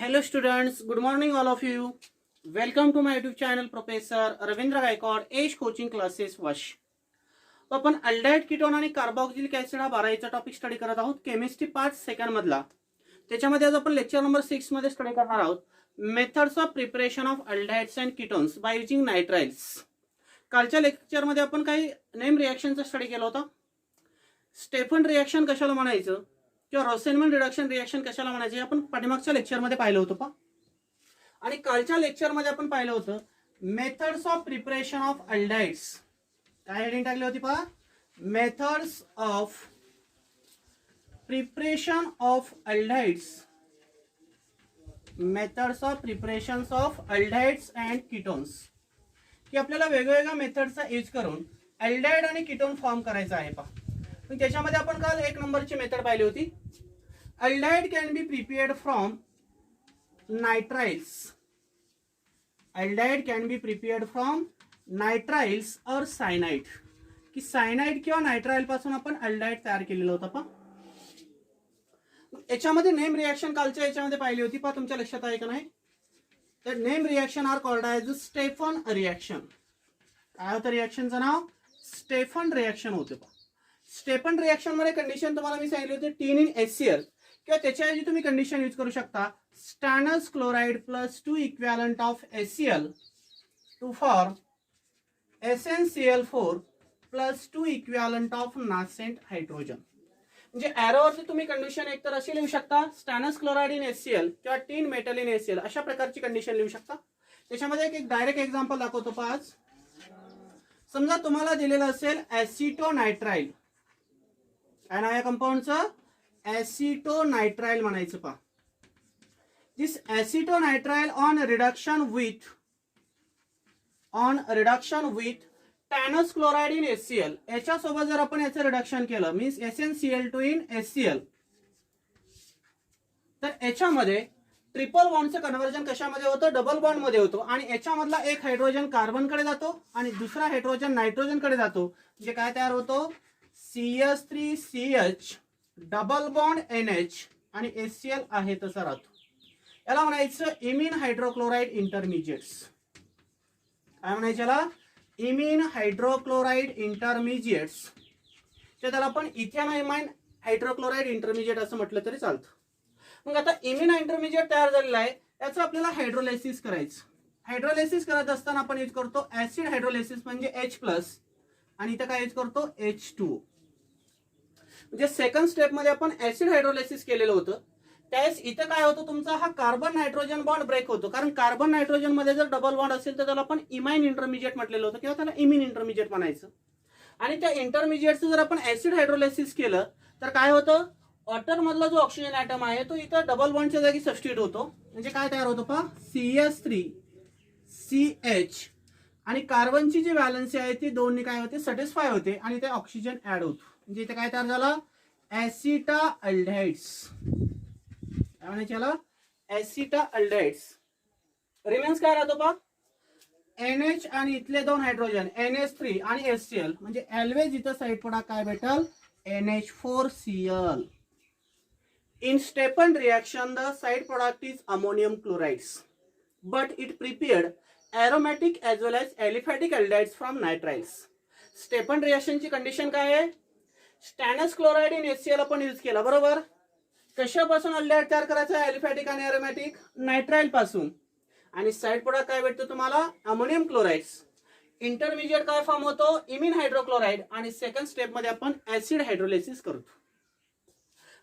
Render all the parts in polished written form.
Hello students, good morning all of you. Welcome to my YouTube channel Professor Ravindra Gaikwad Age Coaching Classes Wash. तो आपण aldehyde ketone आणि carboxylic acid हा 12चा topic study करत आहोत chemistry part second मधला. त्याच्यामध्ये आज आपण लेक्चर नंबर 6 मध्ये स्टडी करणार आहोत methods of preparation of aldehydes and ketones by using nitriles. कालच्या लेक्चर मध्ये आपण काही नेम रिएक्शनचा स्टडी केला होता. स्टेफन रिएक्शन कशाला म्हणायचं किंवा रोसेनमन रिडक्शन रिएक्शन कशाला म्हणायचे आपण पाठीमागच्या लेक्चर मध्ये पाहिलं होतं पा. आणि कालच्या लेक्चर मध्ये आपण पाहिलं होतं methods of preparation of aldehydes. काय हेडिंग टाकली होती पहा, methods of preparation of aldehydes, methods of preparation of aldehydes and ketones. की आपल्याला वेगवेगळ्या मेथडचा यूज करून अल्डेहाइड आणि कीटोन फॉर्म करायचा आहे पहा. पण त्याच्यामध्ये आपण काल एक नंबरची मेथड पाहिली होती. Aldehyde can be prepared from nitriles. Aldehyde can be prepared from nitriles और सायनाइड. की सायनाइड किंवा नायट्राइल पासून आपण अल्डेहाइड तयार केलेलं होतं पहा. याच्यामध्ये नेम रिएक्शन कालच्या याच्यामध्ये पाहिली होती पहा, तुमच्या लक्षात आहे का नाही. तर name reaction are called as Stephen reaction. काय होतं रिएक्शनचं नाव, स्टेफन रिएक्शन होते पहा. स्टेफन रिएक्शन मध्ये कंडिशन तुम्हाला मी सांगितली होती टीन इन HCl किंवा त्याच्याऐवजी तुम्ही कंडिशन यूज करू शकता stannous chloride plus 2 equivalent of HCl to form SnCl4 plus 2 equivalent of nascent hydrogen. म्हणजे एरोवरती तुम्ही कंडिशन एकतर अशी लिहू शकता स्टॅनस क्लोराइड इन HCl किंवा टीन मेटल इन HCl अशा प्रकारची कंडिशन लिहू शकता. त्याच्यामध्ये एक डायरेक्ट एक्झाम्पल दाखवतो पहा. आज समजा तुम्हाला दिलेलं असेल ॲसिटोनायट्राइल. काय नाव या कंपाऊंडचं, ॲसिटोनायट्राइल म्हणायचं पहा. This acetonitrile on reduction with stannous chloride in HCl. याच्यासोबत जर आपण याचं रिडक्शन केलं मीन्स SnCl2 इन HCl, तर याच्यामध्ये ट्रिपल बॉन्डचं कन्व्हर्जन कशामध्ये होतं, डबल बॉन्ड मध्ये होतो. आणि याच्यामधला एक हायड्रोजन कार्बन कडे जातो आणि दुसरा हायड्रोजन नायट्रोजन कडे जातो. म्हणजे काय तयार होतो, CH3CH डबल बॉन्ड NH आणि HCl आहे तसा राहतो. याला म्हणायचं इमिन हायड्रोक्लोराइड इंटरमिजिएट्स. काय म्हणायचं याला, इमिन हायड्रोक्लोराइड इंटरमिजिएट्स. त्याला आपण इथेनॉइमाइन हायड्रोक्लोराइड इंटरमिजिएट असं म्हटलं तरी चालतं. मग आता इमिन इंटरमिजिएट तयार झालेला आहे, याचं आपल्याला हायड्रोलायसिस करायचं. हायड्रोलायसिस करत असताना आपण यूज करतो ऍसिड हायड्रोलायसिस म्हणजे H+ आणि इथं काय यूज करतो H2. म्हणजे सेकंड स्टेप मध्ये आपण ऍसिड हायड्रोलायसिस केलेलं होतं. त्यावेळेस इथं काय होतं, तुमचा हा कार्बन नायट्रोजन बॉन्ड ब्रेक होतो. कारण कार्बन नायट्रोजन मध्ये जर डबल बॉन्ड असेल तर त्याला आपण इमाइन इंटरमिजिएट म्हटलेलं होतं किंवा त्याला इमिन इंटरमिजिएट म्हणायचं. आणि त्या इंटरमिजिएटचं जर आपण ऍसिड हायड्रोलायसिस केलं तर काय होतं, वॉटर मधला जो ऑक्सिजन ॲटम आहे तो इथं डबल बॉन्डच्या जागी सबस्टिट्यूट होतो. म्हणजे काय तयार होतो पहा, CH3CH आणि कार्बनची जी व्हॅलन्सी आहे ती दोन्ही काय होते, सॅटिस्फाय होते आणि ते ऑक्सिजन ऍड होतो. म्हणजे इथे काय तयार झालं, ॲसिटाल्डेहाइड्स. काय म्हणायचं याला, ॲसिटाल्डेहाइड्स. रिमेन्स काय राहतो पहा, NH आणि इथले दोन हायड्रोजन NH3 आणि HCl. म्हणजे ऑलवेज इथं साईड प्रोडक्ट काय भेटल, NH4Cl. In Stephan reaction, the side product is ammonium chlorides, but it prepared aromatic as well as aliphatic aldehydes from nitriles. Stephan reaction ची कंडिशन काय आहे, स्टॅनस क्लोराइड इन HCl आपण use केला बरोबर. कशापासून अल्डेहाइड तयार करायचं आहे, अलिफॅटिक आणि अरोमॅटिक नायट्राइल पासून. आणि साइड प्रोडक्ट काय भेटतो तुम्हाला, अमोनियम क्लोराइड्स. इंटरमिजिएट काय फॉर्म होतो, इमिन हायड्रोक्लोराइड. आणि सेकंड स्टेप मध्ये आपण ऍसिड हायड्रोलायसिस करतो.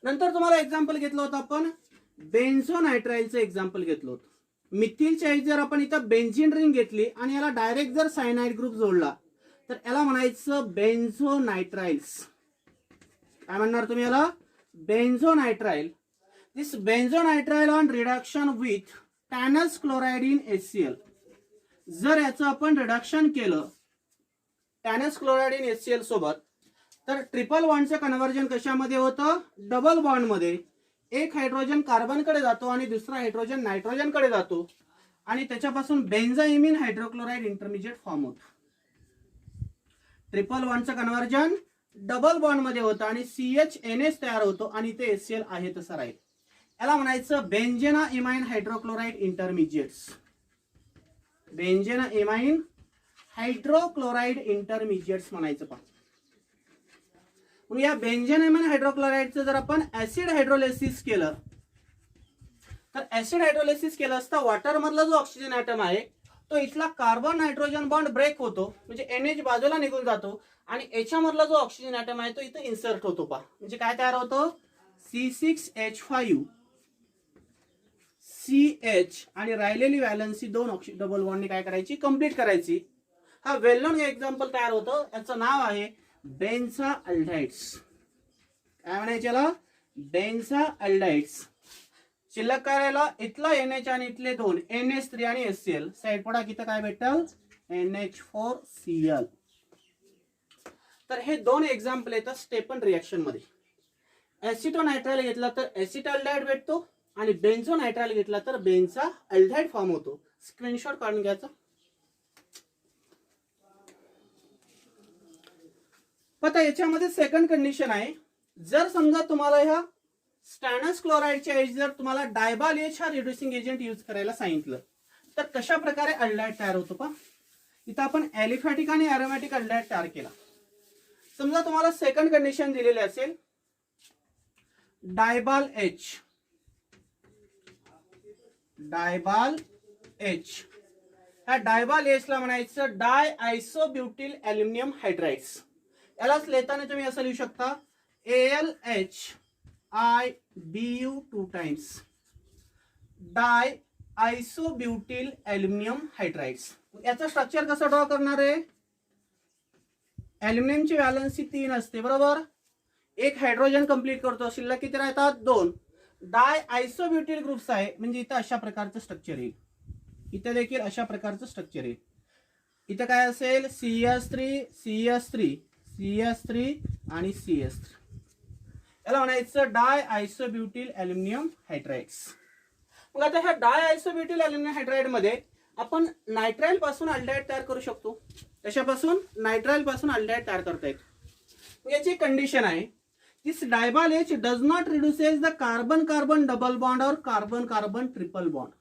नंतर तुम्हाला एक्झाम्पल घेतलं होतं आपण बेन्झोनायट्राइलचं एक्झाम्पल घेतलं होतं. मिथिलच्या ऐवजी जर आपण इथं बेन्झीन रिंग घेतली आणि याला डायरेक्ट जर सायनाइड ग्रुप जोडला तर याला म्हणायचं बेन्झोनायट्राइल्स. काय म्हणणार तुम्ही याला, benzonitrile. This benzonitrile on reduction with stannous chloride in HCl. जर याचं आपण रिडक्शन केलं टॅनस क्लोराइड इन HCl सोबत तर ट्रिपल बॉन्डचं कन्व्हर्जन कशामध्ये होतं, डबल बॉन्ड मध्ये. एक हायड्रोजन कार्बन कडे जातो आणि दुसरा हायड्रोजन नायट्रोजन कडे जातो आणि त्याच्यापासून बेन्झाइमिन हायड्रोक्लोराइड इंटरमिजिएट फॉर्म होतो. ट्रिपल बॉन्डचं कन्व्हर्जन डबल बॉन्ड मध्ये होतं आणि CHNH तयार होतो आणि ते HCl आहे तसं राहील. याला म्हणायचं बेंझेना इमाइन हायड्रोक्लोराइड इंटरमिजिएट्स. बेंझेना इमाइन हायड्रोक्लोराइड इंटरमिजिएट्स म्हणायचं पहा. मग या बेंझेना इमाइन हायड्रोक्लोराइडचं जर आपण ऍसिड हायड्रोलिसिस केलं तर ऍसिड हायड्रोलिसिस केलं असता वॉटर मधला जो ऑक्सिजन ऍटम आहे तो इथला कार्बन नायट्रोजन बॉन्ड ब्रेक होतो, म्हणजे NH बाजूला निघून जातो आणि याच्यामधला जो ऑक्सिजन ऍटम आहे तो इथं इन्सर्ट होतो पहा. म्हणजे काय तयार होतं C6H5 CH आणि राहिलेली व्हॅलन्सी 2 डबल बॉन्डने काय करायची कंप्लीट करायची. हा वेल नोन एक्झाम्पल तयार होतं, याचं नाव आहे बेन्झाल्डाइड्स. काय म्हणायचे याला बेन्झाल्डाइड्स. शिल्लक करायला इथला NH आणि इथले 2 NH3 आणि HCl साइड पडा किती काय भेटल NH4Cl. तर हे 2 एक्झाम्पल येतात स्टेपन रिएक्शन मध्ये. ऍसिटोनायट्राइल घेतला तर ऍसिटाल्डाइड भेटतो आणि बेन्झोनायट्राइल घेतला तर बेन्झाल्डाइड फॉर्म होतो. स्क्रीनशॉट काढून घ्यायचा. आता याच्यामध्ये सेकंड कंडिशन आहे, जर समजा तुम्हाला ह्या स्टॅनस क्लोराइडच्या ऐवजी जर तुम्हाला डायबाल एच हा रिड्युसिंग एजंट यूज करायला सांगितलं तर कशा प्रकारे अल्डाइड तयार होतो पहा. इथं आपण ॲलिफॅटिक आणि ॲरोमॅटिक अल्डाइड तयार केला. समजा तुम्हाला सेकंड कंडिशन दिलेली असेल डायबाल एच. डायबाल एच ह्या डायबाल एच ला म्हणायचं डाय आयसोब्युटिल ॲल्युमिनियम हायड्राइड्स. यालाच लिहिताना तुम्ही असं लिहू शकता AlHIBu 2 times डाय आयसोब्युटिल ॲल्युमिनियम हायड्राइड्स. याचं स्ट्रक्चर कसं ड्रॉ करणार आहे, ॲल्युमिनियमची व्हॅलन्सी 3 असते बरोबर, एक हायड्रोजन कंप्लीट करतो, शिल्लक किती राहतात 2. डाय आयसोब्युटिल ग्रुप्स आहे म्हणजे इथं अशा प्रकारचं स्ट्रक्चर येईल. इथे देखील अशा प्रकारचं स्ट्रक्चर येईल. इथं काय असेल CS3 CS3 CS3 आणि CS3. याला म्हणायचं डाय आयसोब्युटिल ॲल्युमिनियम हायड्राइड्स. मग आता ह्या डाय आयसोब्युटिल ॲल्युमिनियम हायड्राइड मध्ये आपण नायट्राइल पासून अल्डाइड तयार करू शकतो. कशापासून नायट्राइल पासून अल्डाइड तयार करता येतो. याची कंडिशन आहे this DIBAL H does not reduces the carbon carbon double bond और कार्बन कार्बन ट्रिपल बॉन्ड.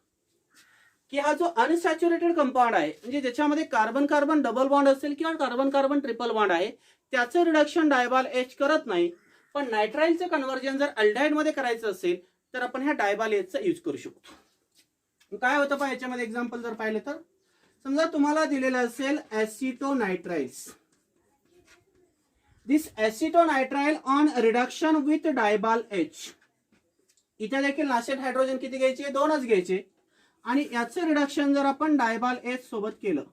की हा जो अनसॅच्युरेटेड कंपाऊंड आहे म्हणजे ज्याच्यामध्ये कार्बन कार्बन डबल बॉन्ड असेल किंवा कार्बन कार्बन ट्रिपल बॉन्ड आहे त्याचं रिडक्शन डायबाल एच करत नाही. पण नायट्राइलचं कन्व्हर्जन जर अल्डाइड मध्ये करायचं असेल तर आपण ह्या डायबाल एचचा यूज करू शकतो. काय होतं पहा याच्यामध्ये एक्झाम्पल जर पाहिलं तर समजा तुम्हाला दिलेलं असेल ऍसिटोनायट्राइल्स. दिस ऍसिटोनायट्राइल ऑन रिडक्शन विथ डायबाल एच. इथे देखील नाशेट हायड्रोजन किती घ्यायचे 2च घ्यायचे आणि याचं रिडक्शन जर आपण डायबाल एच सोबत केलं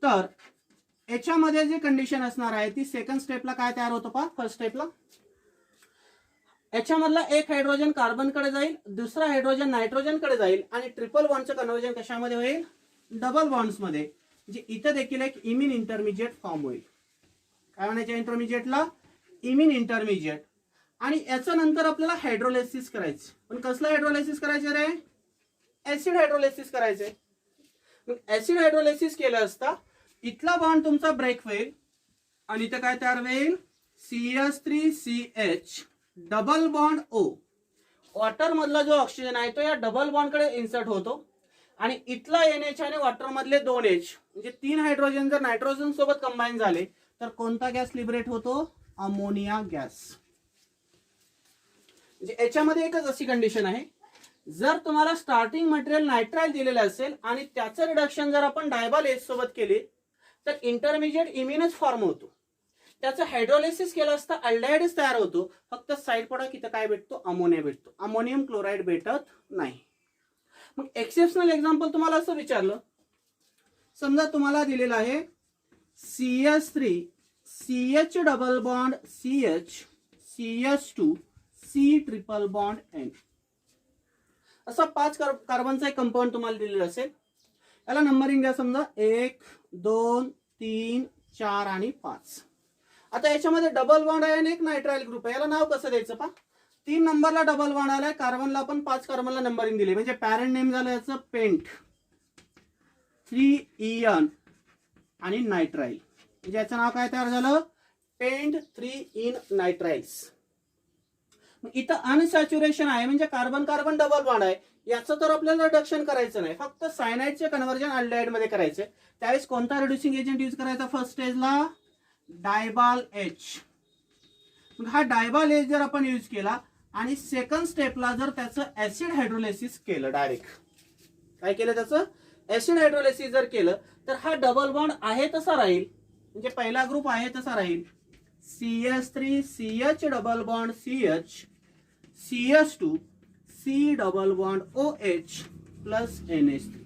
तर याच्यामध्ये जी कंडिशन असणार आहे ती सेकंड स्टेपला काय तयार होतं पहा. फर्स्ट स्टेपला याच्यामधला एक हायड्रोजन कार्बन कडे जाईल, दुसरा हायड्रोजन नायट्रोजन कडे जाईल आणि ट्रिपल बॉन्डचं कन्व्हर्जन कशामध्ये होईल डबल बॉन्ड्स मध्ये. म्हणजे इथे देखील एक इमिन इंटरमिजिएट फॉर्म होईल. काय म्हणायचं इंटरमिजिएटला इमिन इंटरमिजिएट. आणि याच्या नंतर आपल्याला हायड्रोलिसिस करायचं. पण कसलं हायड्रोलिसिस करायचं रे ऍसिड हायड्रोलिसिस करायचंय. मग ऍसिड हायड्रोलिसिस केलं असता इथला बॉन्ड तुमचा ब्रेक होईल आणि इथं काय तयार होईल CS3CH double bond O. Water मधला जो ऑक्सिजन आहे तो या डबल बॉन्ड कडे इन्सर्ट होतो आणि इथला NH आणि वॉटर मधले 2H म्हणजे 3 हायड्रोजन जर नायट्रोजन सोबत कंबाईन झाले तर कोणता गॅस लिबरेट होतो अमोनिया गॅस. म्हणजे याच्यामध्ये एकच अशी कंडिशन आहे जर तुम्हाला स्टार्टिंग मटेरियल नायट्राइल दिलेलं असेल आणि त्याचं रिडक्शन जर आपण डायबाल एच सोबत केले तर इंटरमिजिएट इमिनच फॉर्म होतो. त्याचं हायड्रोलिसिस केलं असता अल्डाइडच तयार होतो. फक्त साइड पडा किती काय भेटतो अमोनिया भेटतो. अमोनियम क्लोराइड भेटत नाही. मग एक्सेप्शनल एक्झाम्पल तुम्हाला असं विचारलं समजा तुम्हाला दिलेलं आहे CS3 CH double bond CH CH2 C triple bond N. असा 5 कार्बनचा एक कंपाऊंड तुम्हाला दिलेला असेल. याला नंबरिंग द्या समजा 1 2 3 4 आणि 5. आता याच्यामध्ये डबल बॉन्ड आहे आणि एक नायट्राइल ग्रुप आहे. याला नाव कसं द्यायचं पहा. 3 नंबरला डबल बॉन्ड आलाय कार्बनला आपण 5 कार्बनला नंबरिंग दिली म्हणजे पॅरेंट नेम झालं याचं पेंट 3En आणि नायट्राइल. म्हणजे याचं नाव काय तयार झालं पेंट 3 इन नायट्राइल्स. इथं अनसॅच्युरेशन आहे म्हणजे कार्बन कार्बन डबल बॉन्ड आहे, याचं तर आपल्याला रिडक्शन करायचं नाही, फक्त सायनाइडचे कन्व्हर्जन अल्डिहाइड मध्ये करायचे. त्यावेळेस कोणता रिड्युसिंग एजंट यूज करायचा फर्स्ट स्टेजला? डायबाल एच. मग हा डायबाल एच जर आपण यूज केला आणि सेकंड स्टेपला जर त्याचं ऍसिड हायड्रोलिसिस केलं, डायरेक्ट काय केलं, त्याचं ऍसिड हायड्रोलिसिस जर केलं, तर हा डबल बॉन्ड आहे तसा राहील, म्हणजे पहिला ग्रुप आहे तसा राहील. CH3 CH double bond CH CH2 C double bond OH plus NH3.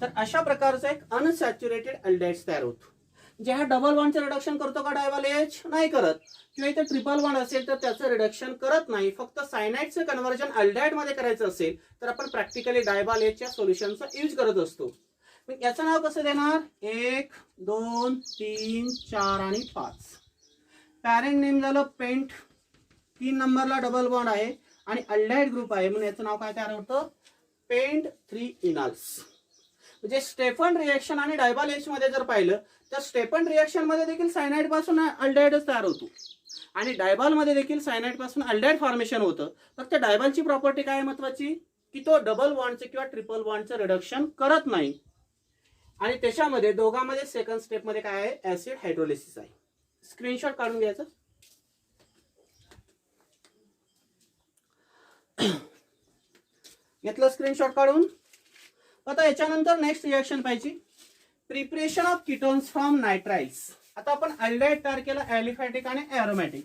तर अशा प्रकारचा एक अनसॅच्युरेटेड अल्डिहाइड तयार होतो. जे हा डबल बॉन्डचं रिडक्शन करतो का डायबाल एच? नाही करत. किंवा इथे ट्रिपल बॉन्ड असेल तर त्याचं रिडक्शन करत नाही. फक्त सायनाइडचं कन्व्हर्जन अल्डिहाइड मध्ये करायचं असेल तर आपण प्रॅक्टिकली डायबाल एचच्या सोल्युशनचा यूज करत असतो. मग याचं नाव कसं देणार? 1 2 3 4 आणि 5. पॅरेंट नेम झालं पेंट, 3 नंबरला डबल बॉन्ड आहे आणि अल्डिहाइड ग्रुप आहे, म्हणून याचं नाव काय तयार होतं? पेंट 3 इनॉल्स. म्हणजे स्टेफन रिएक्शन आणि डायबाल एच मध्ये जर पाहिलं तर स्टेफन रिएक्शन मध्ये देखील सायनाइड पासून अल्डिहाइडच तयार होतो आणि डायबाल मध्ये देखील सायनाइड पासून अल्डिहाइड फॉर्मेशन होतं. फक्त डायबालची प्रॉपर्टी काय महत्वाची, की तो डबल बॉन्डचं किंवा ट्रिपल बॉन्डचं रिडक्शन करत नाही आणि त्याच्यामध्ये दोघांमध्ये सेकंड स्टेप मध्ये काय आहे? ऍसिड हायड्रोलिसिस आहे. स्क्रीनशॉट काढून घ्यायचं. घेतलं स्क्रीनशॉट काढून. आता याच्यानंतर नेक्स्ट रिएक्शन पाहिजे, प्रिपरेशन ऑफ कीटोन्स फ्रॉम नायट्राइल्स. आता आपण अल्डिहाइड तयार केला, ॲलिफॅटिक आणि ॲरोमॅटिक.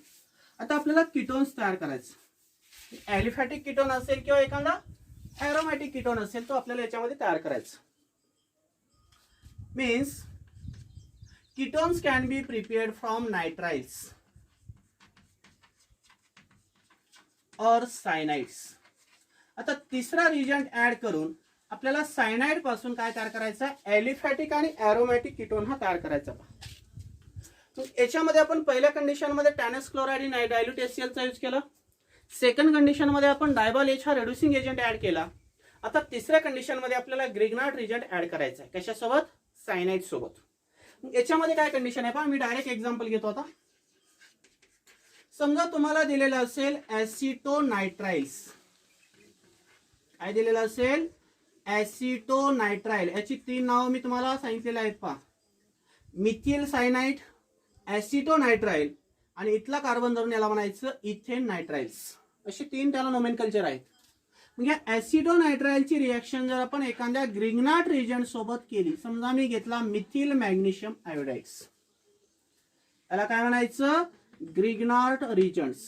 आता आपल्याला कीटोन्स तयार करायचं. ॲलिफॅटिक कीटोन असेल किंवा एखादा ॲरोमॅटिक कीटोन असेल तो आपल्याला याच्यामध्ये तयार करायचं. Means ketones can be prepared from nitriles और सायनाइड्स. आता तिसरा रिजंट ऍड करून आपल्याला सायनाइड पासून काय तयार करायचं? ॲलिफॅटिक आणि ॲरोमॅटिक कीटोन हा तयार करायचा. याच्यामध्ये आपण पहिल्या कंडिशन मध्ये टॅनस क्लोराईड आणि डायल्यूट HCl चा यूज केला. सेकंड कंडिशन मध्ये आपण डायबाल एच हा रिड्युसिंग एजंट ऍड केला. आता तिसऱ्या कंडिशन मध्ये आपल्याला ग्रिग्नार्ड रिजंट ऍड करायचा आहे. कशासोबत? सायनाइड सोबत. याच्यामध्ये काय कंडिशन आहे पहा, मी डायरेक्ट एक्झाम्पल घेतो. आता समजा तुम्हाला दिलेलं असेल ऍसिटोनायट्राइल्स. काय दिलेलं असेल? ऍसिटोनायट्राइल. याची 3 नावं मी तुम्हाला सांगितलेली आहेत पहा, मिथिल सायनाइड, ऍसिटोनायट्राइल आणि इथला कार्बन धरून याला म्हणायचं इथेन नायट्राइल्स. अशी 3 त्याला नोमेनकल्चर आहेत. मग या ऍसिटोनायट्राइलची रिएक्शन जर आपण एखाद्या ग्रिग्नार्ड रिजंट सोबत केली, समजा मी घेतला मिथिल मॅग्नेशियम आयोडाइड्स, याला काय म्हणायचं? ग्रिग्नार्ड रिजंट्स.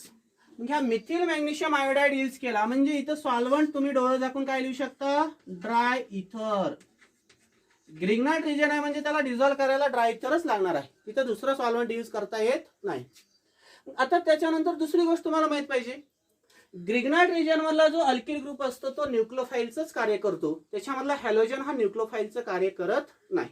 ह्या मिथिल मॅग्नेशियम आयोडाइड यूज केला म्हणजे इथं सॉल्व्हंट तुम्ही डोळे झाकून काय लिहू शकता? ड्राय इथर. ग्रिग्नार्ड रिजन आहे म्हणजे त्याला डिझॉल्व्ह करायला ड्राय इथरच लागणार आहे, तिथं दुसरं सॉल्व्हंट यूज करता येत नाही. आता त्याच्यानंतर दुसरी गोष्ट तुम्हाला माहित पाहिजे, ग्रिग्नार्ड रिजन मधला जो अल्किल ग्रुप असतो तो न्यूक्लिओफाइलचंच कार्य करतो, त्याच्यामधला हॅलोजन हा न्यूक्लिओफाइलचं कार्य करत नाही.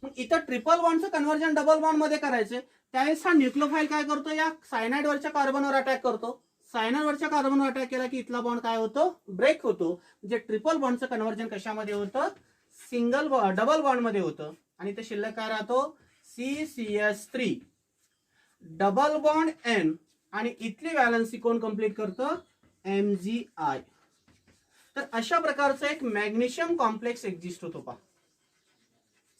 मग इथं ट्रिपल बॉन्डचं कन्व्हर्जन डबल बॉन्ड मध्ये करायचं, त्यावेळेस हा न्यूक्लिओफाइल काय करतो? या सायनाइड वरच्या कार्बनवर अटॅक करतो. सायनाइड वरच्या कार्बनवर अटॅक केला की इथला बॉन्ड काय होतो? ब्रेक होतो. म्हणजे ट्रिपल बॉन्डचं कन्व्हर्जन कशामध्ये होतं? सिंगल डबल बॉन्ड मध्ये होतं आणि ते शिल्लक काय राहतो? CCH3 डबल बॉन्ड N आणि इथली व्हॅलन्सी कोण कंप्लीट करतं? MgI. तर अशा प्रकारचा एक मॅग्नेशियम कॉम्प्लेक्स एक्झिस्ट होतो पहा.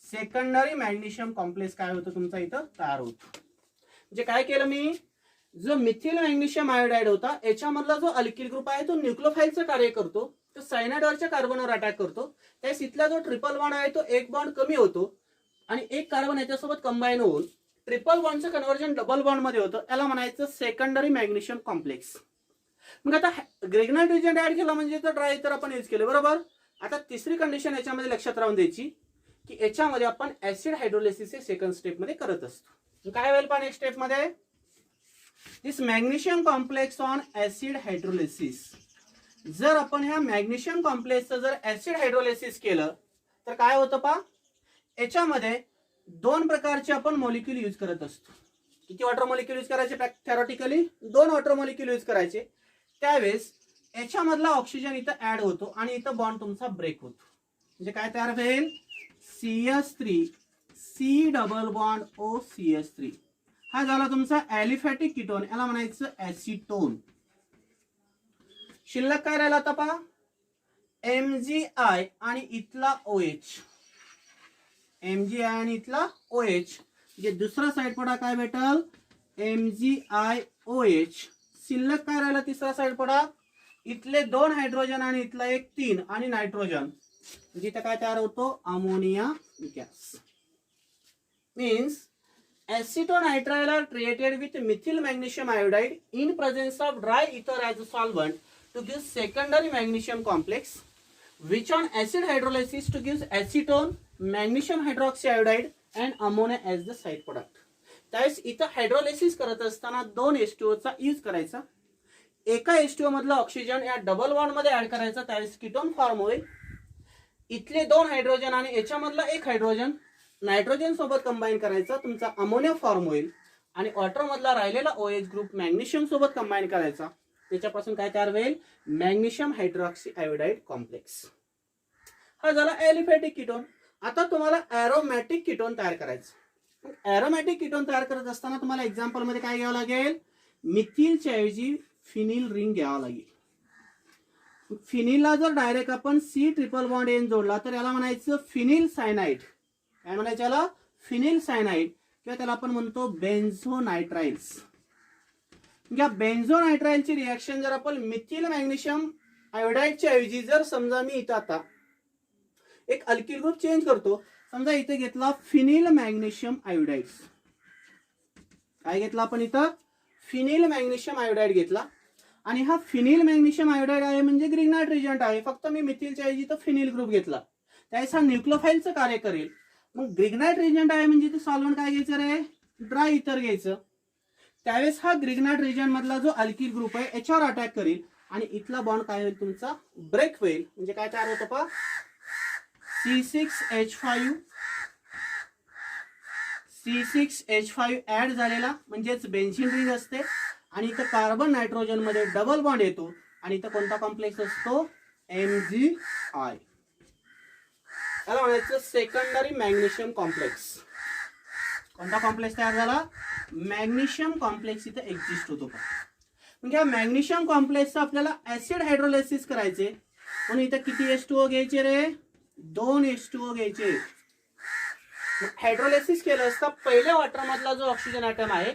सेकंडरी मॅग्नेशियम कॉम्प्लेक्स काय होतं तुमचा इथं तयार होतो. म्हणजे काय केलं मी, जो मिथिल मॅग्नेशियम आयोडाइड होता याच्यामधला जो अल्किल ग्रुप आहे तो न्यूक्लिओफाइलचं कार्य करतो, तो सायनाइडवरच्या कार्बनवर अटॅक करतो. त्यास इथला जो ट्रिपल बॉन्ड आहे तो एक बॉन्ड कमी होतो आणि एक कार्बन याच्यासोबत कंबाईन होऊन ट्रिपल बॉन्डचं कन्व्हर्जन डबल बॉन्ड मध्ये होतं, याला म्हणायचं सेकंडरी मॅग्नेशियम कॉम्प्लेक्स. मग आता ग्रिग्नार्ड रिजंट ऍड केला म्हणजे तर ड्राय इथर आपण यूज केलं, बरोबर. आता तिसरी कंडिशन याच्यामध्ये लक्षात राहून द्यायची की याच्यामध्ये आपण ऍसिड हायड्रोलिसिस हे सेकंड स्टेप मध्ये करत असतो. काय होईल पण नेक्स्ट स्टेप मध्ये? This magnesium complex on acid hydrolysis. जर आपण ह्या मॅग्नेशियम कॉम्प्लेक्सचं जर ऍसिड हायड्रोलिसिस केलं तर काय होतं पहा, याच्यामध्ये 2 प्रकारचे आपण मॉलिक्यूल यूज करत असतो. किती वॉटर मॉलिक्यूल यूज करायचे? थेरॉटिकली 2 वॉटर मॉलिक्यूल यूज करायचे. त्यावेळेस याच्यामधला ऑक्सिजन इथं ऍड होतो आणि इथं बॉन्ड तुमचा ब्रेक होतो. म्हणजे काय तयार होईल? CH3 C double bond OCH3. हा झाला तुमचा ॲलिफॅटिक कीटोन, याला म्हणायचं ॲसिटोन. शिल्लक काय राहिला आता पहा, MgI आणि इथला OH. MgI आणि इथला OH, जे दुसरा साइड पडा काय भेटल, MgIOH. शिल्लक काय राहिला तिसरा साइड पडा, इथले 2 हायड्रोजन आणि इथला एक 3 आणि नायट्रोजन, जिथे काय तयार होतो, ammonia gas. Means acetonitrile are treated with methyl magnesium iodide in presence of dry ether as a solvent to give secondary magnesium complex, which on acid hydrolysis to gives acetone, magnesium hydroxyiodide and ammonia as the side product. त्यावेळेस इथं hydrolysis करत असताना 2 H2O चा use करायचा. एका H2O मधला oxygen या double bond मध्ये ऍड करायचा, त्यावेळेस कीटोन फॉर्म होईल. इथले 2 हायड्रोजन आणि याच्यामधला एक हायड्रोजन नायट्रोजन सोबत कंबाईन करायचा, तुमचा अमोनिया फॉर्म होईल. आणि वॉटर मधला राहिलेला OH ग्रुप मॅग्नेशियम सोबत कंबाईन करायचा, त्याच्यापासून काय तयार होईल, मॅग्नेशियम हायड्रॉक्सी आयोडाइड कॉम्प्लेक्स. हा झाला ॲलिफॅटिक कीटोन. आता तुम्हाला ॲरोमॅटिक कीटोन तयार करायचं. ॲरोमॅटिक कीटोन तयार करत असताना तुम्हाला एक्झाम्पल मध्ये काय घ्यावं लागेल, मिथिलच्या ऐवजी फिनिल रिंग घ्यावं लागेल. फिनिलला जर डायरेक्ट आपण C ट्रिपल बॉन्ड N जोडला तर याला म्हणायचं फिनिल सायनाइड. काय म्हणायचं याला, फिनिल सायनाइड, किंवा त्याला आपण म्हणतो बेन्झोनायट्राइल्स. या बेन्झोनायट्राइलची रिएक्शन जर आपण मिथिल मॅग्नेशियम आयोडाइडच्या ऐवजी जर समजा मी इथं आता एक अल्किल ग्रुप चेंज करतो, समजा इथे घेतला फिनिल मॅग्नेशियम आयोडाइड. काय घेतला आपण इथं, फिनिल मॅग्नेशियम आयोडाइड घेतला. आणि हा फिनिल मॅग्नेशियम आयोडाइड आहे म्हणजे ग्रिग्नाइट रिजंट आहे, फक्त मी मिथिलच्या ऐवजी तो फिनिल ग्रुप घेतला, त्यावेळेस हा न्यूक्लियोफाईलचं कार्य करेल. मग ग्रिग्नाइट रिजंट आहे म्हणजे ते सॉल्व्हंट काय घ्यायचं रे, ड्राय इथर घ्यायचं. त्यावेळेस हा ग्रिग्नाइट रिजन मधला जो अल्किल ग्रुप आहे याच्यावर अटॅक करेल आणि इथला बॉन्ड काय होईल, तुमचा ब्रेक होईल. म्हणजे काय तयार होतं पहा, C6H5 ऍड झालेला म्हणजेच बेन्झीन रिंग असते. आणि इथं कार्बन नायट्रोजन मध्ये डबल बॉन्ड येतो आणि इथं कोणता कॉम्प्लेक्स असतो, MgI. याला म्हणायचं सेकंडरी मॅग्नेशियम कॉम्प्लेक्स. कोणता कॉम्प्लेक्स तयार झाला, मॅग्नेशियम कॉम्प्लेक्स इथं एक्झिस्ट होतो. म्हणजे या मॅग्नेशियम कॉम्प्लेक्सचं आपल्याला ऍसिड हायड्रोलायसिस करायचे, म्हणून इथं किती H2O घ्यायचे रे, 2 H2O घ्यायचे. हायड्रोलायसिस केलं असता पहिल्या वॉटर मधला जो ऑक्सिजन ॲटम आहे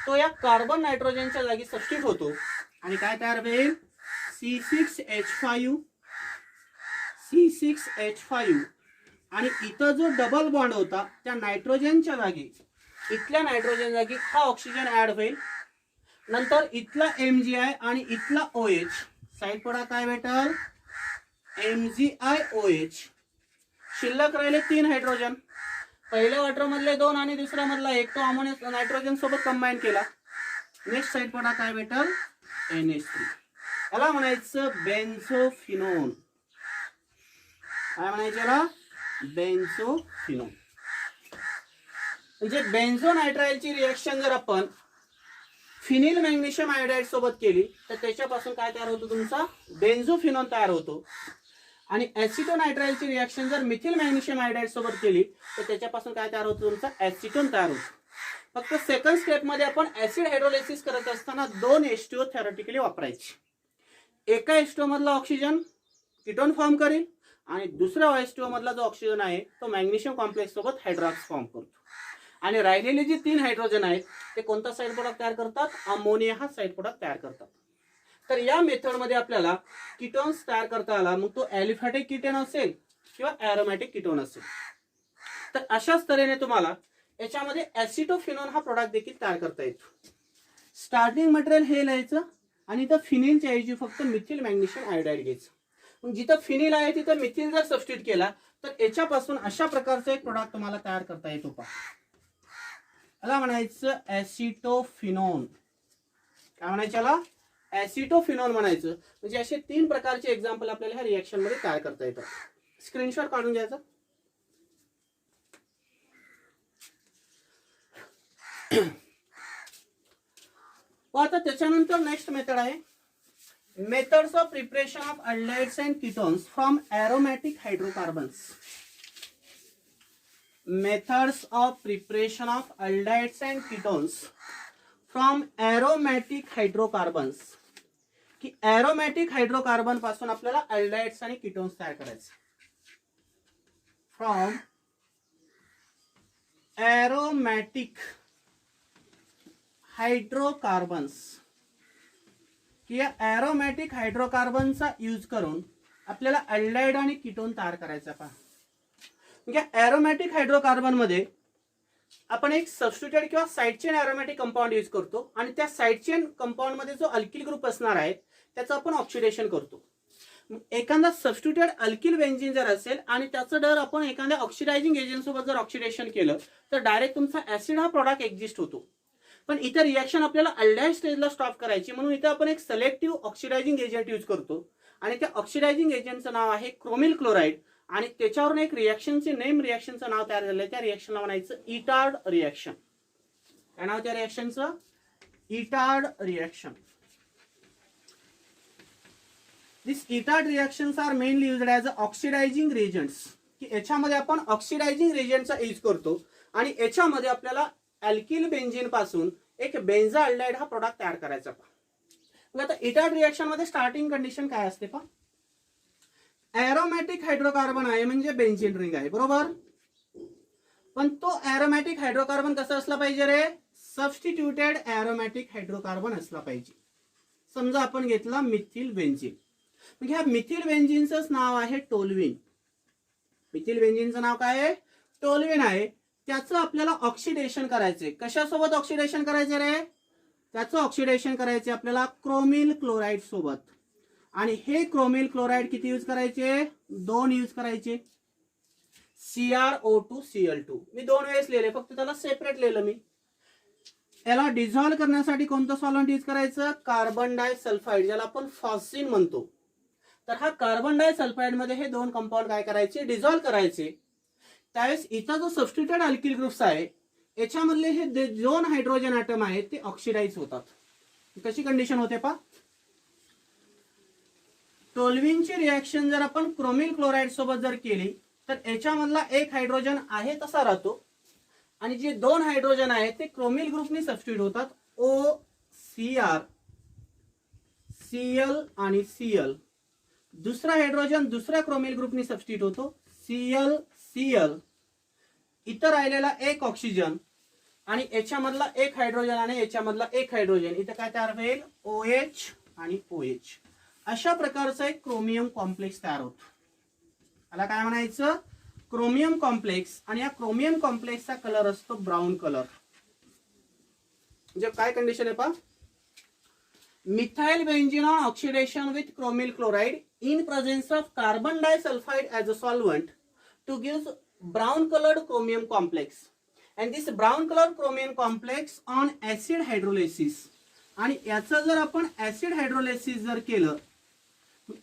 तो या कार्बन नायट्रोजनच्या जागी सबस्टिट्यूट होतो आणि काय तयार होईल, C6H5. आणि इथं जो डबल बॉन्ड होता त्या नायट्रोजनच्या जागी, इथल्या नायट्रोजन जागी हा ऑक्सिजन ऍड होईल. नंतर इथला MgI आणि इथला OH, साइड पडा काय भेटल, MgIOH. शिल्लक राहिले 3 हायड्रोजन, पहिल्या वॉटर मधले 2 आणि दुसऱ्या मधला 1, तो अमोनिया नायट्रोजन सोबत कंबाईन केला. नेक्स्ट साइड पडा काय भेटल, NH3. याला म्हणायचं बेन्झोफिनोन. काय म्हणायचं याला, बेन्झोफिनोन. म्हणजे बेन्झोनायट्राइलची रिएक्शन जर आपण फिनिल मॅग्नेशियम आयोडाइड सोबत केली तर त्याच्यापासून काय तयार होतो, तुमचा बेन्झोफिनोन तयार होतो. आणि ॲसिटोनायट्राइलची रिएक्शन जर मिथिल मॅग्नेशियम आयोडाइड सोबत केली तर त्याच्यापासून काय तयार होतो, तुमचा ॲसिटोन तयार होतो. फक्त सेकंड स्टेप मध्ये आपण ऍसिड हायड्रोलायसिस करत असताना 2 H2O थेरॉटिकली वापरायचे. एका H2O मधला ऑक्सिजन कीटोन फॉर्म करेल आणि दुसऱ्या H2O मधला जो ऑक्सिजन आहे तो मॅग्नेशियम कॉम्प्लेक्स सोबत हायड्रॉक्स फॉर्म करतो. आणि राहिलेले जे 3 हायड्रोजन आहेत ते कोणता साइड प्रोडक्ट तयार करतात, अमोनिया हा साइड प्रोडक्ट तयार करतात. तर या मेथड मध्ये आपल्याला कीटोन्स तयार करता आला, मग तो ॲलिफॅटिक कीटोन असेल किंवा ॲरोमॅटिक कीटोन असेल. तर अशाच तऱ्हेने तुम्हाला याच्यामध्ये ॲसिटोफिनोन हा प्रोडक्ट देखील तयार करता येतो. स्टार्टिंग मटेरियल हे लिहायचं आणि इथं फिनिलच्या ऐवजी फक्त मिथिल मॅग्नेशियम आयोडाइड घ्यायचं. मग जिथं फिनिल आहे तिथं मिथिल जर सबस्टिट्यूट केला तर याच्यापासून अशा प्रकारचं एक प्रोडक्ट तुम्हाला तयार करता येतो पहा. याला म्हणायचं ॲसिटोफिनोन. काय म्हणायचं याला, ॲसिटोफिनोन म्हणायचं. म्हणजे असे 3 प्रकारचे एक्झाम्पल आपल्याला ह्या रिएक्शन मध्ये तयार करता येतात. स्क्रीनशॉट काढून घ्यायचा. आता त्याच्यानंतर नेक्स्ट मेथड आहे methods of preparation of aldehydes and ketones from aromatic hydrocarbons. Methods of preparation of aldehydes and ketones from aromatic hydrocarbons, की एरोमॅटिक हायड्रोकार्बन पासून आपल्याला अल्डाइड्स आणि कीटोन्स तयार करायचे. फ्रॉम एरोमॅटिक हायड्रोकार्बन्स, की या एरोमॅटिक हायड्रोकार्बनचा यूज करून आपल्याला अल्डाइड आणि कीटोन तयार करायचा. पहा, म्हणजे एरोमॅटिक हायड्रोकार्बन मध्ये आपण एक सबस्टिट्यूटेड किंवा साइड चेन एरोमॅटिक कंपाऊंड यूज करतो आणि त्या साइड चेन कंपाऊंड मध्ये जो अल्किल ग्रुप असणार आहे त्याचं आपण ऑक्सिडेशन करतो. एखादा सबस्टिट्यूटेड अल्किल बेन्झीन जर असेल आणि त्याचं जर आपण एखाद्या ऑक्सिडायझिंग एजंट सोबत जर ऑक्सिडेशन केलं तर डायरेक्ट तुमचा ऍसिड हा प्रॉडक्ट एक्झिस्ट होतो. पण इथं रिएक्शन आपल्याला अल्डाइड स्टेजला स्टॉप करायची म्हणून इथं आपण एक सिलेक्टिव्ह ऑक्सिडायझिंग एजंट यूज करतो आणि त्या ऑक्सिडायझिंग एजंटचं नाव आहे क्रोमिल क्लोराइड आणि त्याच्यावरून एक रिएक्शनचे रिएक्शनचं नाव तयार झालंय. त्या रिएक्शनला म्हणायचं इटार्ड रिएक्शन. काय नाव त्या रिएक्शनचं? Etard reaction. This Etard reactions are mainly used as oxidising reagents, की याच्यामध्ये आपण ऑक्सिडायझिंग रिएजंटचा यूज करतो आणि याच्यामध्ये आपल्याला अल्किल बेन्झीन पासून एक बेन्झाअल्डाइड हा प्रोडक्ट तयार करायचा. मग आता इटार्ड रिएक्शन मध्ये स्टार्टिंग कंडिशन काय असते? पहा, एरोमॅटिक हायड्रोकार्बन आहे म्हणजे बेन्झीन रिंग आहे, बरोबर. पण तो एरोमॅटिक हायड्रोकार्बन कसा असला पाहिजे रे? सबस्टिट्यूटेड एरोमॅटिक हायड्रोकार्बन असला पाहिजे. समजा आपण घेतला मिथिल बेन्झीन, म्हणजे ह्या मिथिल बेन्झीनचं नाव आहे टोल्युइन. मिथिल बेन्झीनचं नाव काय आहे? टोल्युइन आहे. त्याचं आपल्याला ऑक्सिडेशन करायचंय. कशासोबत ऑक्सिडेशन करायचे रे? त्याचं ऑक्सिडेशन करायचे आपल्याला क्रोमिल क्लोराइड सोबत. आणि हे क्रोमिल क्लोराइड किती यूज करायचे? 2 यूज करायचे. CrO2Cl2 मी 2 वेळेस लिहिले, फक्त त्याला सेपरेट लिहिलं मी. याला डिझॉल्व्ह करण्यासाठी कोणतं सॉल्व्हंट यूज करायचं? कार्बन डायसल्फाइड, ज्याला आपण फॉस्फिन म्हणतो. तर हा कार्बन डायसल्फाइड मध्ये हे 2 कंपाऊंड काय करायचे? डिझॉल्व्ह करायचे. त्यावेळेस इथं जो सबस्टिट्यूटेड अल्किल ग्रुप्स आहे याच्यामधले हे 2 हायड्रोजन ॲटम आहेत ते ऑक्सिडाइज होतात. कशी कंडिशन होते? पहा, टोल्युइनची रिएक्शन जर आपण क्रोमिल क्लोराइड सोबत जर केली तर याच्यामधला एक हायड्रोजन आहे तसा राहतो आणि जे 2 हायड्रोजन आहेत ते क्रोमिल ग्रुपनी सबस्टिट्यूट होतात. OCr, Cl आणि Cl. दुसरा हायड्रोजन दुसऱ्या क्रोमिल ग्रुपनी सबस्टिट्यूट होतो, Cl Cl. इतर राहिलेला एक ऑक्सिजन आणि याच्यामधला एक हायड्रोजन आणि याच्यामधला एक हायड्रोजन, इथं काय तयार होईल? OH आणि OH. अशा प्रकारचा एक क्रोमियम कॉम्प्लेक्स तयार होतो. याला काय म्हणायचं? Chromium complex. आणि या क्रोमियम कॉम्प्लेक्सचा कलर असतो ब्राऊन कलर. म्हणजे काय कंडिशन आहे? पहा, methyl benzene on oxidation with chromyl chloride in presence of carbon disulfide as a solvent to give brown colored chromium complex, and this brown colored chromium complex on acid hydrolysis. आणि याचं जर आपण acid hydrolysis जर केलं,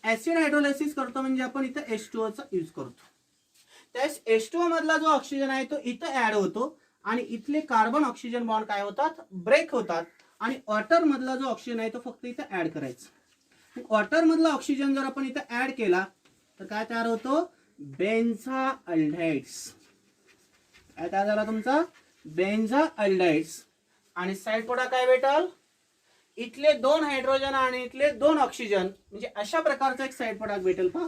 acid hydrolysis करतो म्हणजे आपण इथं H2O चा यूज करतो. त्यास H2O मधला जो ऑक्सिजन आहे तो इथं ऍड होतो आणि इथले कार्बन ऑक्सिजन बॉन्ड काय होतात? ब्रेक होतात आणि वॉटर मधला जो ऑक्सिजन आहे तो फक्त इथं ऍड करायचा. वॉटर मधला ऑक्सिजन जर आपण इथं ऍड केला तर काय तयार होतो? बेन्झाअल्डाइड्स. काय तयार झाला तुमचा? बेन्झाअल्डाइड्स. आणि साइड प्रोडक्ट काय भेटल? इथले 2 हायड्रोजन आणि इथले 2 ऑक्सिजन, म्हणजे अशा प्रकारचा एक साइड प्रोडक्ट भेटेल. पहा,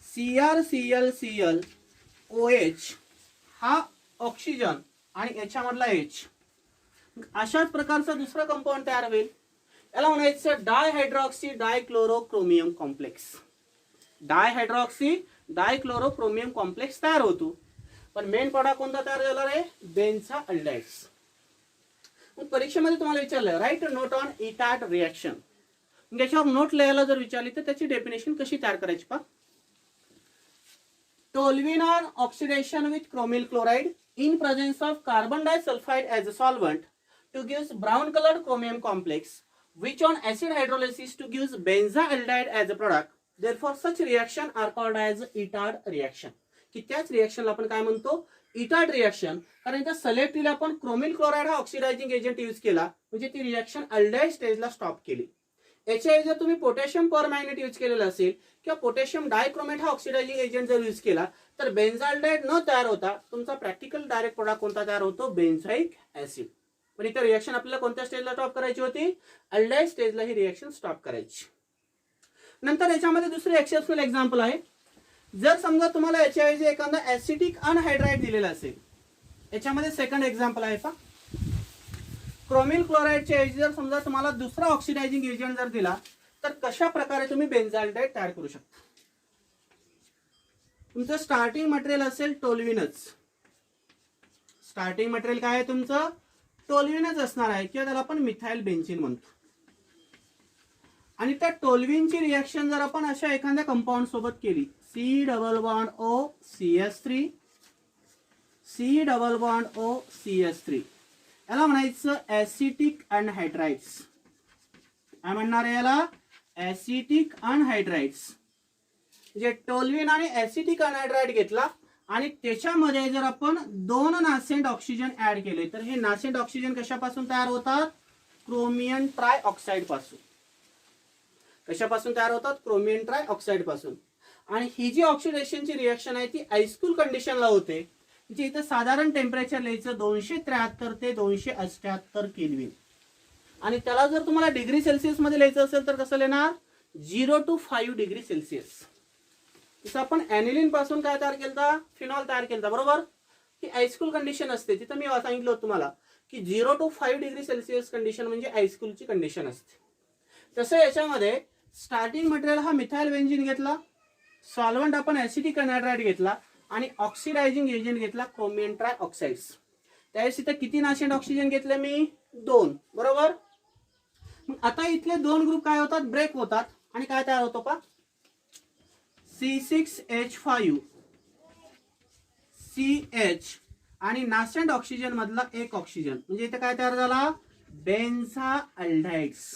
CrClCl OH हा ऑक्सिजन आणि याच्यामधला H. अशाच प्रकारचा दुसरा कंपाऊंड तयार होईल. याला म्हणायचं डायहायड्रॉक्सी डायक्लोरोक्रोमियम कॉम्प्लेक्स. डायहायड्रॉक्सी डायक्लोरोक्रोमियम कॉम्प्लेक्स तयार होतो. पण मेन प्रोडक्ट कोणता तयार झाला रे? बेन्झाअल्डाइड्स. मग परीक्षेमध्ये तुम्हाला विचारलं write note on Etard reaction, याच्यावर नोट लिहायला जर विचारली तर त्याची डेफिनेशन कशी तयार करायची? पहा, toluene on oxidation with chromyl chloride in presence of carbon disulfide as a solvent to gives brown colored chromium complex which on acid hydrolysis to gives benzaldehyde as a product. Therefore such reaction are called as Itard reaction. की त्याच रिएक्शनला आपण काय म्हणतो? Etard reaction. कारण त्या selectively आपण chromyl chloride हा oxidizing agent use केला म्हणजे ती रिएक्शन अल्डाइड स्टेजला स्टॉप केली. याच्या जर तुम्ही पोटॅशियम परमॅंगनेट यूज केलेला असेल किंवा पोटॅशियम डायक्रोमेट हा ऑक्सिडायझिंग एजंट जर यूज केला तर बेन्झाल्डेहाइड न तयार होता तुमचा प्रॅक्टिकल डायरेक्ट प्रोडक्ट कोणता तयार होतो, बेन्झोइक ऍसिड. पण इथे रिएक्शन आपल्याला कोणत्या स्टेजला स्टॉप करायची होती, अल्डाइड स्टेजला ही रिएक्शन स्टॉप करायची. नंतर याच्यामध्ये दुसरे एक्सेप्शनल एक्झाम्पल आहे. जर समजा तुम्हाला याच्याऐवजी एखादा ऍसिटिक अनहायड्राइड दिलेला असेल, याच्यामध्ये सेकंड एक्झाम्पल आहे पहा. क्रोमिल क्लोराईडच्या ऐवजी जर समजा तुम्हाला दुसरा ऑक्सिडायझिंग एजंट जर दिला तर कशा प्रकारे तुम्ही बेन्झाल्डेहाइड तयार करू शकता. तुमचं स्टार्टिंग मटेरियल असेल टोल्युइनच. स्टार्टिंग मटेरियल काय आहे तुमचं, टोल्युइनच असणार आहे किंवा त्याला आपण मिथाइल बेन्झीन म्हणतो. आणि त्या टोल्युइनची रिएक्शन जर आपण अशा एखाद्या कंपाऊंड सोबत केली, C+O COCH3 याला म्हणायचं ऍसिटिक अनहायड्राइड्स. काय म्हणणार आहे याला, ऍसिटिक अनहायड्राइड्स. म्हणजे टोल्युइन आणि ऍसिटिक अनहायड्राइड घेतला आणि त्याच्यामध्ये जर आपण 2 नासेंट ऑक्सिजन ऍड केले तर हे नासेंट ऑक्सिजन कशापासून तयार होतात, क्रोमियम ट्राय ऑक्साइड पासून. कशापासून तयार होतात, क्रोमियम ट्राय ऑक्साइड पासून. आणि ही जी ऑक्सिडेशनची रिएक्शन आहे ती आईस्कूल कंडिशनला होते, जे इथं साधारण टेम्परेचर लिहायचं 273 ते 278 केल्विन. आणि त्याला जर तुम्हाला डिग्री सेल्सिअस मध्ये लिहायचं असेल तर कसं लिहिणार, 0 to 5 डिग्री सेल्सिअस. जसं आपण ॲनिलीन पासून काय तयार केलता, फिनॉल तयार केलता, बरोबर. ही आईस्कूल कंडिशन असते. तिथं मी सांगितलं होतं तुम्हाला की 0 to 5 डिग्री सेल्सिअस कंडिशन म्हणजे आईस्कूलची कंडिशन असते. तसं याच्यामध्ये स्टार्टिंग मटेरियल हा मिथाइल बेन्झीन घेतला, सॉल्व्हंट आपण ऍसिटिक अनहायड्राइड घेतला आणि ऑक्सिडायझिंग एजंट घेतला क्रोमियम ट्राय ऑक्साइड्स. त्यावेळेस इथं किती नासेंट ऑक्सिजन घेतले मी, 2, बरोबर. मग आता इथले 2 ग्रुप काय होतात, ब्रेक होतात आणि काय तयार होतो पा, C6H5CH आणि नासेंट ऑक्सिजन मधला एक ऑक्सिजन म्हणजे इथे काय तयार झाला, बेन्झाल्डाइड्स.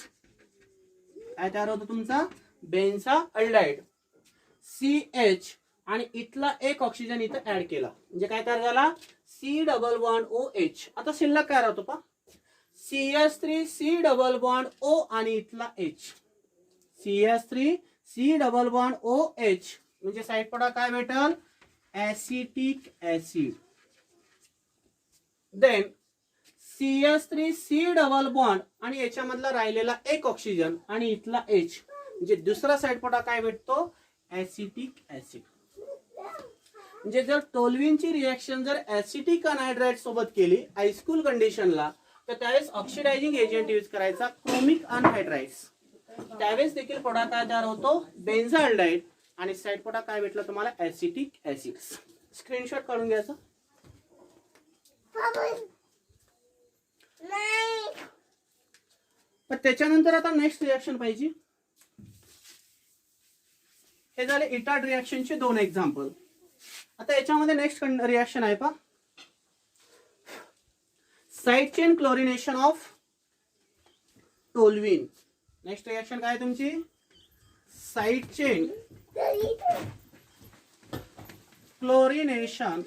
काय तयार होतो तुमचा, बेन्झाल्डाइड. CH आणि इथला एक ऑक्सिजन इथं ऍड केला म्हणजे काय तयार झाला, C+OH. आता शिल्लक काय राहतो पा, CH3 C+O आणि इथला H, CH3 C+OH म्हणजे साइड प्रोडक्ट काय भेटल, acetic acid. Then CH3 C+, आणि याच्यामधला राहिलेला एक ऑक्सिजन आणि इथला H म्हणजे दुसरा साइड प्रोडक्ट काय भेटतो, ऍसिटिक ऍसिड. म्हणजे जर टोल्युइनची रिएक्शन जर ऍसिटिक अनहायड्राइड सोबत केली आईस्कूल कंडिशनला तर त्यावेळेस ऑक्सिडायझिंग एजंट यूज करायचा क्रोमिक अनहायड्राइड्स. त्यावेळेस देखील प्रोडक्ट काय तयार होतो, बेन्झाल्डाइड. आणि साइड प्रोडक्ट काय भेटला तुम्हाला, ऍसिटिक ऍसिड्स. स्क्रीनशॉट काढून घ्यायचा. पण त्याच्यानंतर आता नेक्स्ट रिएक्शन पाहिजे. हे झाले इटाड रिएक्शनचे 2 एक्झाम्पल. आता याच्यामध्ये नेक्स्ट रिएक्शन आहे पा, side chain chlorination of toluene. Next reaction काय तुमची, side chain chlorination,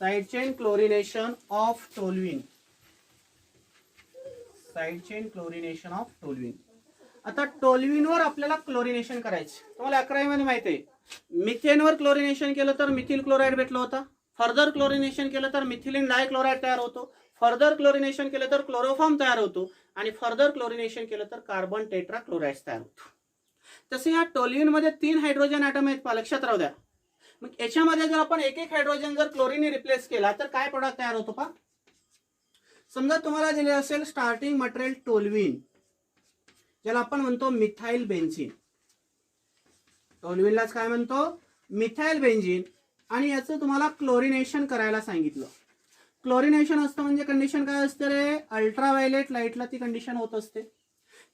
side chain chlorination of toluene. Side chain chlorination of toluene. आता टोल्युइनवर आपल्याला क्लोरिनेशन करायचे. तुम्हाला 11वी मध्ये माहिती आहे मिथेनवर क्लोरिनेशन केलं तर मिथिल क्लोराइड भेटला होता. फर्दर क्लोरिनेशन केलं तर मिथिलीन डायक्लोराइड तयार होतो. फर्दर क्लोरिनेशन केलं तर क्लोरोफॉर्म तयार होतो आणि फर्दर क्लोरिनेशन केलं तर कार्बन टेट्राक्लोराइड तयार होतो. तसे या टोल्युइन मध्ये 3 हायड्रोजन ॲटम आहेत, लक्षात राहू द्या. मग याच्यामध्ये जर आपण एक हायड्रोजन जर क्लोरीनने रिप्लेस केला तर काय प्रोडक्ट तयार होतो पा. समजा तुम्हाला दिले असेल स्टार्टिंग मटेरियल टोल्युइन, ज्याला आपण म्हणतो मिथाइल बेन्झीन. टोल्युइनलाच काय म्हणतो, मिथाइल बेन्झीन. आणि याचं तुम्हाला क्लोरिनेशन करायला सांगितलं. क्लोरिनेशन असतं म्हणजे कंडिशन काय असते रे, अल्ट्राव्हायलेट लाईटला ती कंडिशन होत असते.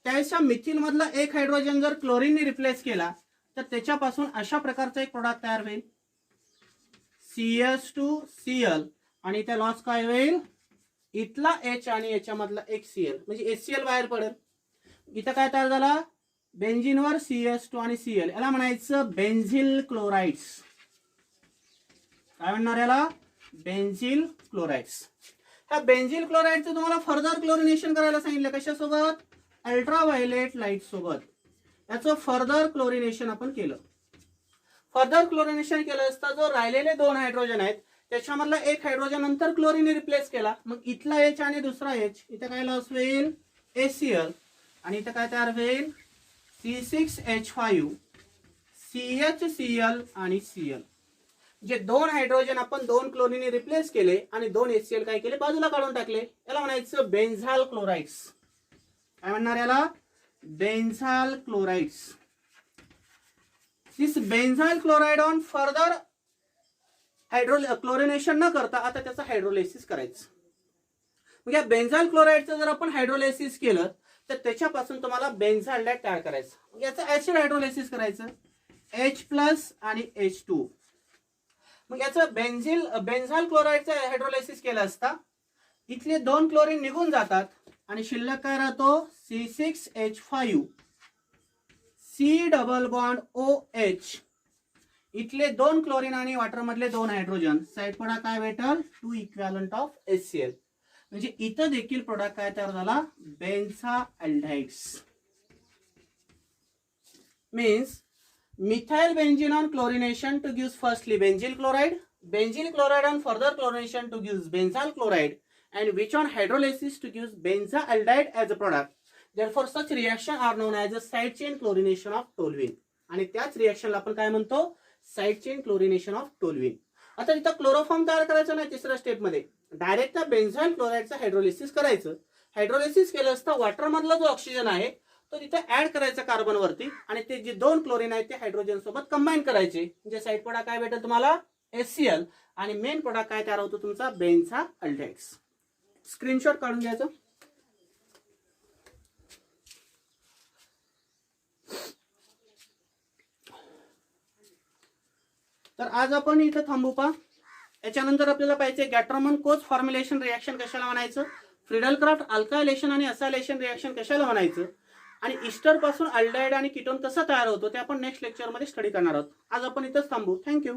त्यावेळेस मिथिल मधला एक हायड्रोजन जर क्लोरीनने रिप्लेस केला तर त्याच्यापासून अशा प्रकारचा एक प्रोडक्ट तयार होईल, CH2Cl. आणि त्या लॉस काय होईल, इथला H आणि याच्यामधला एक Cl म्हणजे HCl बाहेर पडेल. इथं काय तयार झाला, बेन्झीनवर CH2 आणि Cl, याला म्हणायचं बेन्झिल क्लोराइड्स. काय म्हणणार याला, बेन्झिल क्लोराइड्स. ह्या बेन्झिल क्लोराईडचं तुम्हाला फर्दर क्लोरिनेशन करायला सांगितलं. कशासोबत? अल्ट्राव्हायोलेट लाईट सोबत. याचं फर्दर क्लोरिनेशन आपण केलं. फर्दर क्लोरिनेशन केलं असता जो राहिलेले 2 हायड्रोजन आहेत त्याच्यामधला एक हायड्रोजन नंतर क्लोरीन रिप्लेस केला. मग इथला H आणि दुसरा H, इथे काय लॉस होईल? HCl. आणि इथे काय तयार होईल? C6H5 CHCl आणि Cl. जे 2 हायड्रोजन आपण 2 क्लोरीन रिप्लेस केले आणि 2 HCl काय केले? बाजूला काढून टाकले. याला म्हणायचं बेन्झाल क्लोराइड्स. काय म्हणणार याला? Benzal chlorides. This benzyl chloride on further chlorination न करता आता त्याचं हायड्रोलायसिस करायचं. मग या बेन्झाइल क्लोराइडचं जर आपण हायड्रोलायसिस केलं तर त्याच्यापासून तुम्हाला बेन्झाल्डेट तयार करायचं. याचं ऍसिड हायड्रोलायसिस करायचं. H+ आणि H2. मग याचं बेन्झाइल क्लोराइडचं हायड्रोलायसिस केलं असता इथले 2 क्लोरीन निघून जातात आणि शिल्लक काय राहतो? C6H5 C double bond OH. इथले 2 क्लोरीन आणि वॉटर मधले 2 हायड्रोजन. साइड प्रोडक्ट काय भेटल? 2 इक्विव्हॅलंट ऑफ HCl. म्हणजे इथं देखील प्रोडक्ट काय तयार झाला? Benzaldehydes. Means methyl benzene on chlorination to gives firstly benzyl chloride. Benzyl chloride on further chlorination to gives benzal chloride and which on hydrolysis to gives benzaldehyde as a product. Therefore such reaction are known as a side chain chlorination of toluene. आणि त्याच रिएक्शनला आपण काय म्हणतो? Side chain chlorination of toluene. आता इथं chloroform तयार करायचं नाही तिसऱ्या स्टेप मध्ये. डायरेक्ट त्या बेन्झाइल क्लोराइडचं हायड्रोलिसिस करायचं. हायड्रोलिसिस केलं असता वॉटर मधला जो ऑक्सिजन आहे तो तिथे ऍड करायचा कार्बन वरती आणि ते जे 2 क्लोरीन आहेत ते हायड्रोजन सोबत कंबाईन करायचे. म्हणजे साइड प्रोडक्ट काय भेटेल तुम्हाला? HCl. आणि मेन प्रोडक्ट काय तयार होतो तुमचा? बेन्झाल्डेहाइड्स. स्क्रीनशॉट काढून घ्यायचं. तर आज आपण इथं थांबू पा. याच्यानंतर आपल्याला पाहिजे गॅट्रोमन कोच फॉर्म्युलेशन रिएक्शन कशाला म्हणायचं, फ्रिडलक्राफ्ट अल्कायलेशन आणि असायलेशन रिएक्शन कशाला म्हणायचं, आणि ईस्टर पासून अल्डिहाइड आणि कीटोन कसा तयार होतो ते आपण नेक्स्ट लेक्चर मध्ये स्टडी करणार आहोत. आज आपण इथंच थांबू. थँक्यू.